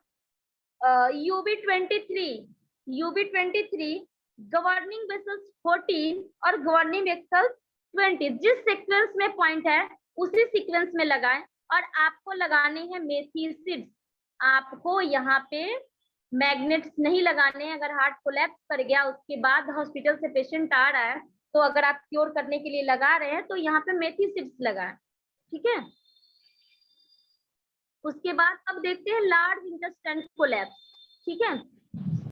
UV23 गवर्निंग वेसल्स 14 और गवर्निंग वेसल्स 20। जिस सीक्वेंस में पॉइंट है उसी सीक्वेंस में लगाएं, और आपको लगाने हैं मेथी सीड्स। आपको यहाँ पे मैग्नेट्स नहीं लगाने हैं। अगर हार्ट कोलैप्स कर गया उसके बाद हॉस्पिटल से पेशेंट आ रहा है तो अगर आप क्योर करने के लिए लगा रहे हैं तो यहाँ पे मेथी सीड्स लगाएं, ठीक है। उसके बाद अब देखते हैं लार्ज इंटेस्टाइन कोलैप्स, ठीक है।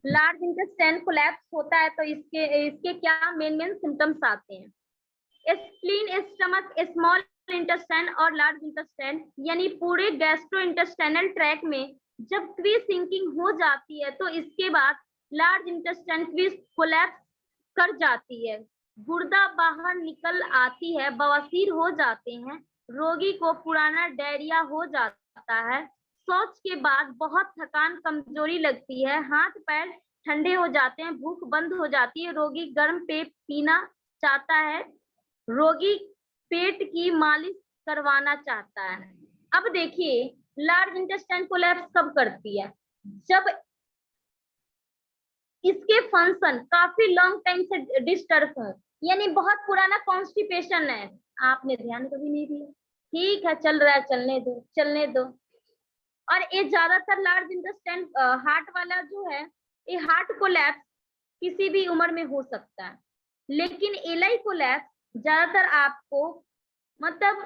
लार्ज इंटेस्टाइन कोलैप्स होता है तो इसके क्या मेन सिम्टम्स आते हैं। स्प्लीन, स्टमक, स्मॉल इंटेस्टाइन और लार्ज इंटेस्टाइन यानी पूरे गैस्ट्रो इंटेस्टाइनल ट्रैक में जब क्वी सिंकिंग हो जाती है तो इसके बाद लार्ज इंटेस्टाइन क्वी कोलैप्स कर जाती है, गुर्दा बाहर निकल आती है, बवासीर हो जाते हैं, रोगी को पुराना डायरिया हो जाता है, शौच के बाद बहुत थकान कमजोरी लगती है, हाथ पैर ठंडे हो जाते हैं, भूख बंद हो जाती है, रोगी गर्म पेय पीना चाहता है, रोगी पेट की मालिश करवाना चाहता है। अब देखिए लार्ज इंटेस्टाइन कोलैप्स कब करती है, जब इसके फंक्शन काफी लॉन्ग टाइम से डिस्टर्ब हो, यानी बहुत पुराना कॉन्स्टिपेशन है, आपने ध्यान कभी नहीं दिया, ठीक है चल रहा है चलने दो। और ये ज्यादातर लार्ज इंटेस्टाइन हार्ट वाला जो है ये हार्ट कोलैप्स किसी भी उम्र में हो सकता है, लेकिन एलाई कोलैप्स ज्यादातर आपको मतलब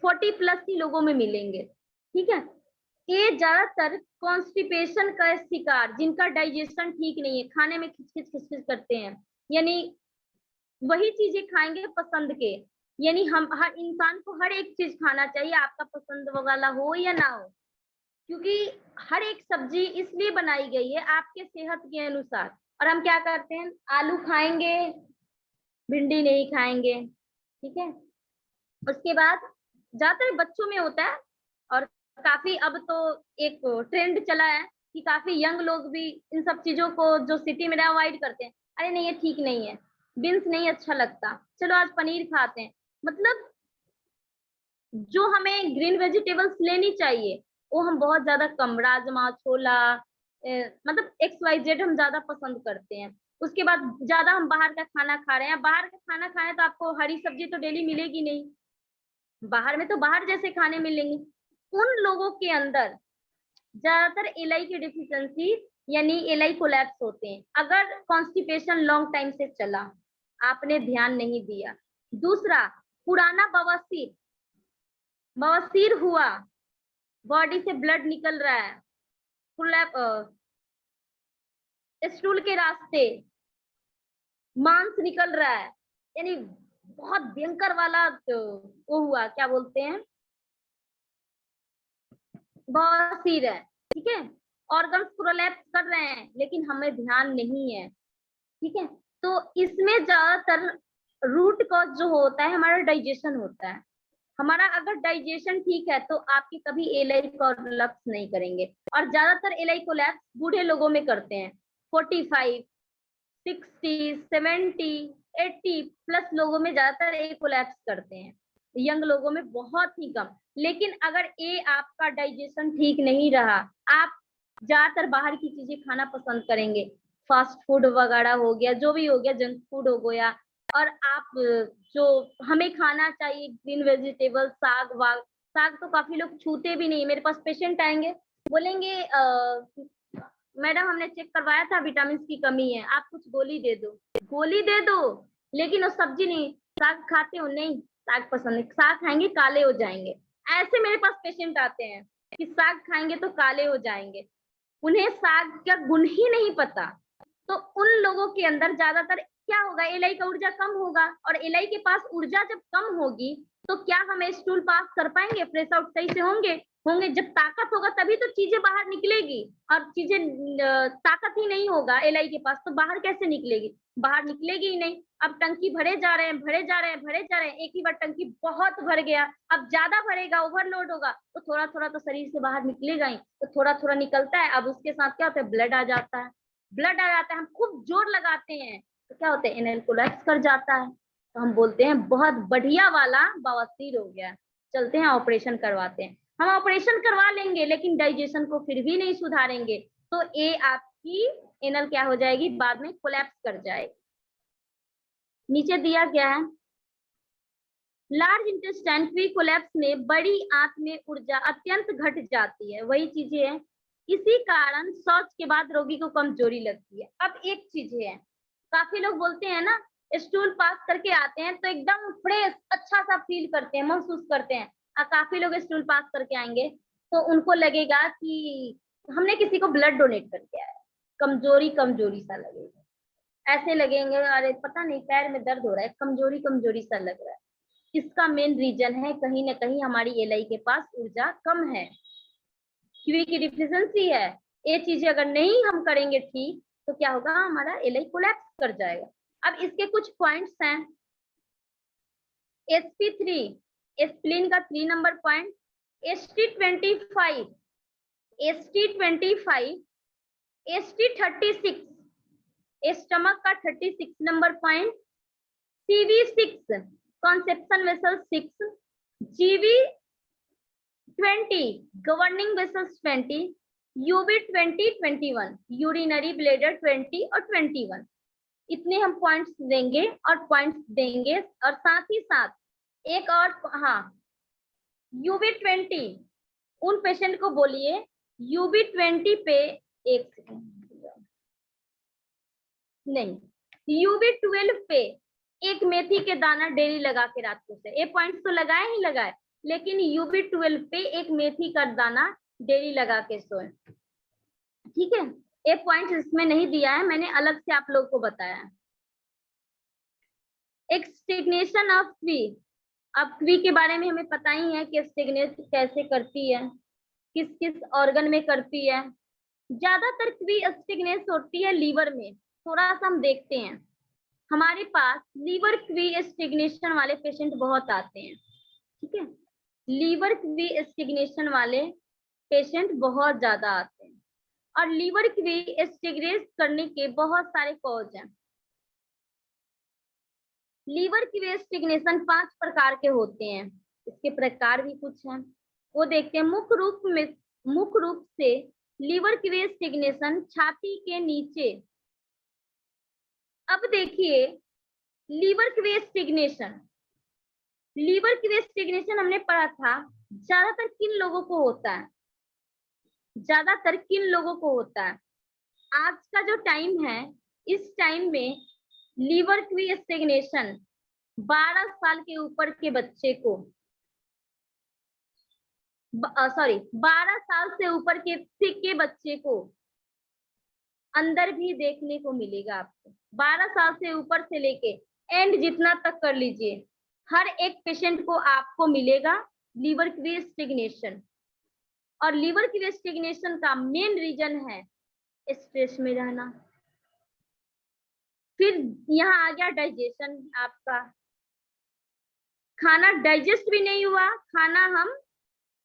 40+ ही लोगों में मिलेंगे, ठीक है। ये ज्यादातर कॉन्स्टिपेशन का शिकार, जिनका डाइजेशन ठीक नहीं है, खाने में खिचखिच करते हैं, यानी वही चीजें खाएंगे पसंद के, यानी हम हर इंसान को हर एक चीज खाना चाहिए, आपका पसंद वाला हो या ना हो, क्योंकि हर एक सब्जी इसलिए बनाई गई है आपके सेहत के अनुसार। और हम क्या करते हैं, आलू खाएंगे भिंडी नहीं खाएंगे, ठीक है। उसके बाद ज्यादातर बच्चों में होता है, और काफी अब तो एक ट्रेंड चला है कि काफी यंग लोग भी इन सब चीजों को जो सिटी में अवॉइड करते हैं, अरे नहीं ये ठीक नहीं है, बीन्स नहीं अच्छा लगता, चलो आज पनीर खाते हैं। मतलब जो हमें ग्रीन वेजिटेबल्स लेनी चाहिए वो हम बहुत ज्यादा कम, राजमा छोला मतलब XYZ हम ज्यादा पसंद करते हैं। उसके बाद ज्यादा हम बाहर का खाना खा रहे हैं, बाहर का खाना खाएं तो आपको हरी सब्जी तो डेली मिलेगी नहीं, बाहर में तो बाहर जैसे खाने मिलेंगे। उन लोगों के अंदर ज्यादातर एलाई की डिफिशियंसी यानी एलाई कोलैप्स होते हैं, अगर कॉन्स्टिपेशन लॉन्ग टाइम से चला, आपने ध्यान नहीं दिया। दूसरा, पुराना बवासीर हुआ, बॉडी से ब्लड निकल रहा है, स्टूल के रास्ते मांस निकल रहा है, यानी बहुत भयंकर वाला वो हुआ, क्या बोलते हैं, बवासीर है, ठीक है। ऑर्गन्स प्रोलैप्स कर रहे हैं लेकिन हमें ध्यान नहीं है, ठीक है। तो इसमें ज्यादातर रूट कॉज जो होता है हमारा डाइजेशन होता है। हमारा अगर डाइजेशन ठीक है तो आपकी कभी एलाई कोलैप्स नहीं करेंगे, और ज्यादातर एलाई कोलैप्स बूढ़े लोगों में करते हैं, 45, 60, 70, 80+ लोगों में ज्यादातर ए कोलैप्स करते हैं, यंग लोगों में बहुत ही कम। लेकिन अगर ए आपका डाइजेशन ठीक नहीं रहा, आप ज्यादातर बाहर की चीजें खाना पसंद करेंगे, फास्ट फूड वगैरह हो गया, जो भी हो गया, जंक फूड हो गया, और आप जो हमें खाना चाहिए ग्रीन वेजिटेबल, साग वाग, साग तो काफी लोग छूते भी नहीं। मेरे पास पेशेंट आएंगे, बोलेंगे मैडम हमने चेक करवाया था विटामिन की कमी है, आप कुछ गोली दे दो। गोली दे दो, लेकिन वो सब्जी नहीं। साग खाते हो? नहीं, साग पसंद है। साग खाएंगे काले हो जाएंगे। ऐसे मेरे पास पेशेंट आते हैं कि साग खाएंगे तो काले हो जाएंगे, उन्हें साग का गुण ही नहीं पता। तो उन लोगों के अंदर ज्यादातर क्या होगा, एलआई का ऊर्जा कम होगा, और एलआई के पास ऊर्जा जब कम होगी तो क्या हम स्टूल पास कर पाएंगे, फ्रेश आउट सही से होंगे? जब ताकत होगा तभी तो चीजें बाहर निकलेगी, और चीजें ताकत ही नहीं होगा एलआई के पास तो बाहर कैसे निकलेगी? बाहर निकलेगी ही नहीं। अब टंकी भरे जा रहे हैं, भरे जा रहे हैं, भरे जा रहे हैं, एक ही बार टंकी बहुत भर गया, अब ज्यादा भरेगा, ओवरलोड होगा, तो थोड़ा थोड़ा तो शरीर से बाहर निकलेगा ही, तो थोड़ा थोड़ा निकलता है। अब उसके साथ क्या होता है, ब्लड आ जाता है। ब्लड आ जाता है, हम खूब जोर लगाते हैं तो क्या होता है, एनएल कोलैप्स कर जाता है, तो हम बोलते हैं बहुत बढ़िया वाला बवासीर हो गया, चलते हैं ऑपरेशन करवाते हैं। हम ऑपरेशन करवा लेंगे लेकिन डाइजेशन को फिर भी नहीं सुधारेंगे, तो ये आपकी एनल क्या हो जाएगी, बाद में कोलैप्स कर जाएगी। नीचे दिया गया है, लार्ज इंटेस्टाइन फ्री कोलैप्स में बड़ी आंत में ऊर्जा अत्यंत घट जाती है, वही चीजें है। इसी कारण शौच के बाद रोगी को कमजोरी लगती है। अब एक चीज है, काफी लोग बोलते हैं ना, स्टूल पास करके आते हैं तो एकदम फ्रेश अच्छा सा फील करते हैं, महसूस करते हैं। और काफी लोग स्टूल पास करके आएंगे तो उनको लगेगा कि हमने किसी को ब्लड डोनेट करके आया, कमजोरी कमजोरी सा लगेगा, ऐसे लगेंगे अरे पता नहीं पैर में दर्द हो रहा है, कमजोरी कमजोरी सा लग रहा है। इसका मेन रीजन है कहीं ना कहीं हमारी एलआई के पास ऊर्जा कम है, क्यू की डिफिशिएंसी है। ये चीजें अगर नहीं हम करेंगे ठीक तो क्या होगा, हमारा एलआई कोलैप्स कर जाएगा। अब इसके कुछ पॉइंट्स हैं। sp3 स्प्लीन का 3 number point, st25 st25 st36 stomach का 36 number point, cv6 conception vessel 6, gv20 governing vessels 20, ub20 21 urinary bladder 20 और 21। इतने हम पॉइंट्स देंगे और साथ ही साथ एक और, हाँ, ub20 उन पेशेंट को बोलिए ub20 पे, एक सेकंड नहीं, ub12 पे एक मेथी के दाना डेली लगा के रात को से, ये पॉइंट्स तो लगाए ही लगाए, लेकिन ub12 पे एक मेथी का दाना डेली लगा के सोए। ठीक है, ये पॉइंट इसमें नहीं दिया है, मैंने अलग से आप लोगों को बताया है। एक्सटिग्नेशन ऑफ क्वी, अब क्वी के बारे में हमें पता ही है कि एक्सटिग्नेट कैसे करती है, किस किस ऑर्गन में करती है। ज्यादातर क्वी एक्सटिग्नेट होती है लीवर में, थोड़ा सा हम देखते हैं, हमारे पास लीवर क्वी एक्सटिग्नेशन वाले पेशेंट बहुत आते हैं। ठीक है, लीवर क्वी एक्सटिग्नेशन वाले पेशेंट बहुत ज्यादा आते हैं, और लीवर क्वी एक्सटिग्नेट करने के बहुत सारे कॉज हैं। लीवर क्वी एक्सटिग्नेशन 5 प्रकार के होते हैं, इसके प्रकार भी कुछ हैं, वो देखते हैं। मुख्य रूप से लीवर क्वी एक्सटिग्नेशन छाती के नीचे। अब देखिए, लीवर क्वी एक्सटिग्नेशन हमने पढ़ा था, ज्यादातर किन लोगों को होता है, आज का जो टाइम है, इस टाइम में लीवर क्वी एक्सटिग्नेशन 12 साल के ऊपर के बच्चे को, 12 साल से ऊपर के बच्चे को अंदर भी देखने को मिलेगा आपको। 12 साल से ऊपर से लेके एंड जितना तक कर लीजिए, हर एक पेशेंट को आपको मिलेगा लीवर क्वी एक्सटिग्नेशन। और लीवर क्वी एक्सटिग्नेशन का मेन रीजन है स्ट्रेस में रहना। फिर यहाँ आ गया डाइजेशन, आपका खाना डाइजेस्ट भी नहीं हुआ, खाना हम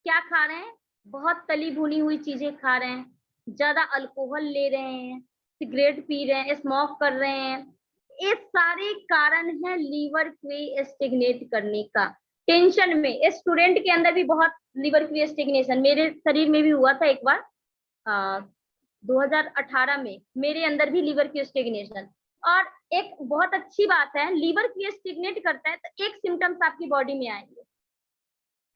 क्या खा रहे हैं, बहुत तली भुनी हुई चीजें खा रहे हैं, ज्यादा अल्कोहल ले रहे हैं, सिगरेट पी रहे हैं, स्मोक कर रहे हैं, ये सारे कारण है लीवर क्वी एक्सटिग्नेट करने का। टेंशन में स्टूडेंट के अंदर भी बहुत लीवर क्वी एक्सटिग्नेशन, मेरे शरीर में भी हुआ था एक बार, 2018 में मेरे अंदर भी लीवर की स्टेग्नेशन। और एक बहुत अच्छी बात है, लीवर की स्टेग्नेट करता है तो एक सिम्टम्स आपकी बॉडी में आएंगे।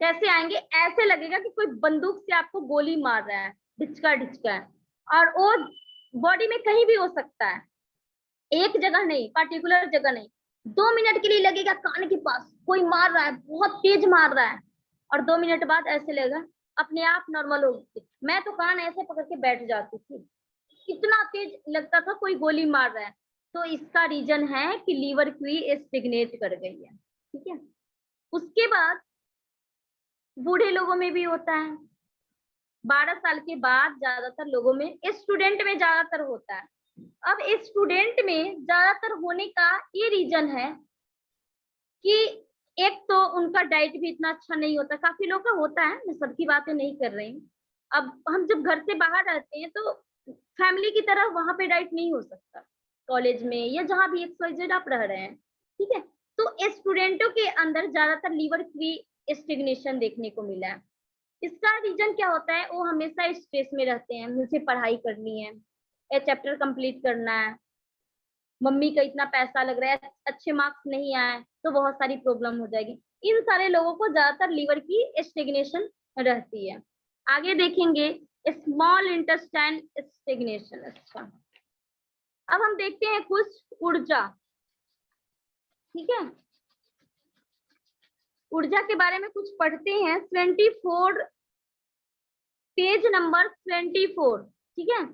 कैसे आएंगे? ऐसे लगेगा कि कोई बंदूक से आपको गोली मार रहा है, ढिचका ढिचका, और वो बॉडी में कहीं भी हो सकता है, एक जगह नहीं, पार्टिकुलर जगह नहीं। 2 मिनट के लिए लगेगा कान के पास कोई मार रहा है, बहुत तेज मार रहा है, और 2 मिनट बाद ऐसे लगेगा अपने आप नॉर्मल हो गई। मैं तो कान ऐसे पकड़ के बैठ जाती थी, इतना तेज लगता था कोई गोली मार रहा है। तो इसका रीजन है कि लीवर की स्टेग्नेट कर गई है। ठीक है, उसके बाद बूढ़े लोगों में भी होता है, 12 साल के बाद ज्यादातर लोगों में, स्टूडेंट में ज्यादातर होता है। अब स्टूडेंट में ज्यादातर होने का ये रीजन है कि एक तो उनका डाइट भी इतना अच्छा नहीं होता, काफी लोग का होता है, मैं सबकी बातें नहीं कर रही हूँ। अब हम जब घर से बाहर रहते हैं तो फैमिली की तरह वहां पे डाइट नहीं हो सकता, कॉलेज में या जहाँ भी XYZ आप रह रहे हैं। ठीक है, तो स्टूडेंटों के अंदर ज्यादातर लीवर की स्टेग्नेशन देखने को मिला है। इसका रीजन क्या होता है? वो हमेशा स्ट्रेस में रहते हैं, मुझे पढ़ाई करनी है, ये चैप्टर कंप्लीट करना है, मम्मी का इतना पैसा लग रहा है, अच्छे मार्क्स नहीं आए तो बहुत सारी प्रॉब्लम हो जाएगी। इन सारे लोगों को ज्यादातर लीवर की स्टेग्नेशन रहती है। आगे देखेंगे स्मॉल इंटेस्टाइन स्टेग्नेशन। अच्छा, अब हम देखते हैं कुछ ऊर्जा। ठीक है, ऊर्जा के बारे में कुछ पढ़ते हैं। 24 पेज नंबर 24। ठीक है,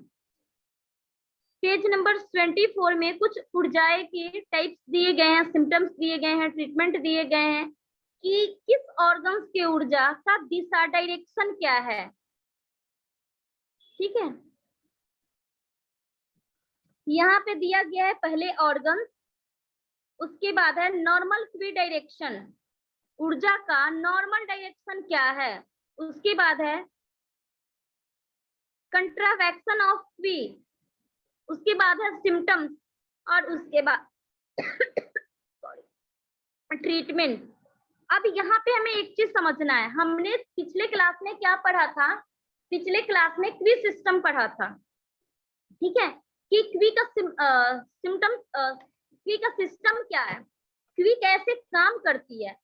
पेज नंबर 24 में कुछ ऊर्जाएं के टाइप्स दिए गए हैं, सिम्टम्स दिए गए हैं, ट्रीटमेंट दिए गए हैं कि किस ऑर्गन्स के ऊर्जा का दिशा, डायरेक्शन क्या है। ठीक है, यहाँ पे दिया गया है पहले ऑर्गन, उसके बाद है नॉर्मल क्वी डायरेक्शन, ऊर्जा का नॉर्मल डायरेक्शन क्या है। उसके बाद है कंट्रावेक्शन ऑफ क्वी, उसके बाद है सिम्टम्स, और उसके बाद ट्रीटमेंट। अब यहाँ पे हमें एक चीज समझना है, हमने पिछले क्लास में क्या पढ़ा था? पिछले क्लास में क्वी सिस्टम पढ़ा था। ठीक है, कि क्वी का सिम्टम, क्वी का सिस्टम क्या है, क्वी कैसे काम करती है।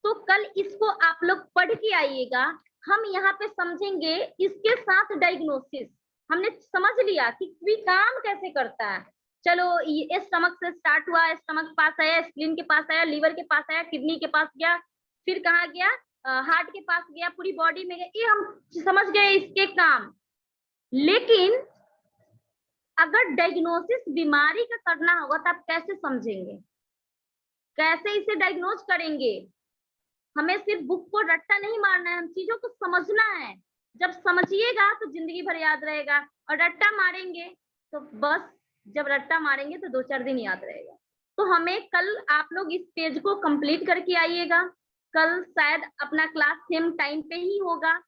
तो कल इसको आप लोग पढ़ के आइएगा, हम यहाँ पे समझेंगे इसके साथ डायग्नोसिस। हमने समझ लिया कि क्वी काम कैसे करता है, चलो ये स्टमक से स्टार्ट हुआ, स्टमक के पास आया, स्प्लीन के पास आया, लीवर के पास आया, किडनी के पास गया, फिर कहाँ गया, हार्ट के पास गया, पूरी बॉडी में गया, ये हम समझ गए इसके काम। लेकिन अगर डायग्नोसिस बीमारी का करना होगा तो आप कैसे समझेंगे, कैसे इसे डायग्नोज करेंगे? हमें सिर्फ बुक को रट्टा नहीं मारना है, हम चीजों को समझना है। जब समझिएगा तो जिंदगी भर याद रहेगा, और रट्टा मारेंगे तो बस, जब रट्टा मारेंगे तो 2-4 दिन याद रहेगा। तो हमें कल आप लोग इस पेज को कंप्लीट करके आइएगा, कल शायद अपना क्लास सेम टाइम पे ही होगा।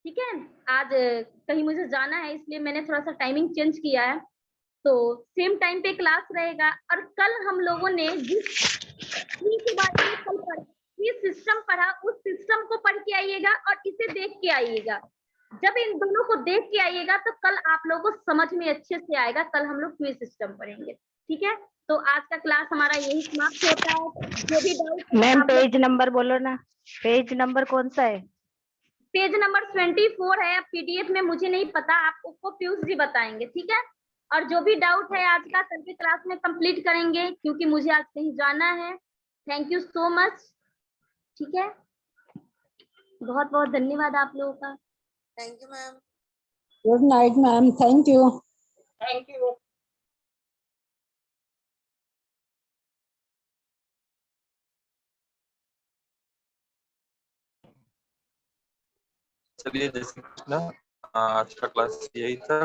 ठीक है, आज कहीं मुझे जाना है इसलिए मैंने थोड़ा सा टाइमिंग चेंज किया है, तो सेम टाइम पे क्लास रहेगा। और कल हम लोगों ने जिस के बारे में कल पढ़ा, ये सिस्टम पढ़ा, उस सिस्टम को पढ़ के आइएगा और इसे देख के आइएगा। जब इन दोनों को देख के आइएगा तो कल आप लोगों को समझ में अच्छे से आएगा। कल हम लोग क्विज सिस्टम पढ़ेंगे। ठीक है, तो आज का क्लास हमारा यही समाप्त होता है। जो भी डाउट, मैम पेज नंबर बोलो ना, पेज नंबर कौन सा है? पेज नंबर 24 है। PDF में मुझे नहीं पता, आपको पीयूष जी बताएंगे। ठीक है, और जो भी डाउट है आज का कल की क्लास में कंप्लीट करेंगे, क्योंकि मुझे आज कहीं जाना है। Thank you so much. ठीक है, बहुत बहुत धन्यवाद आप लोगों का। Thank you, ma'am. Good night, ma'am. Thank you. Thank you. चलिए, जय श्री कृष्ण। आज का क्लास यही था।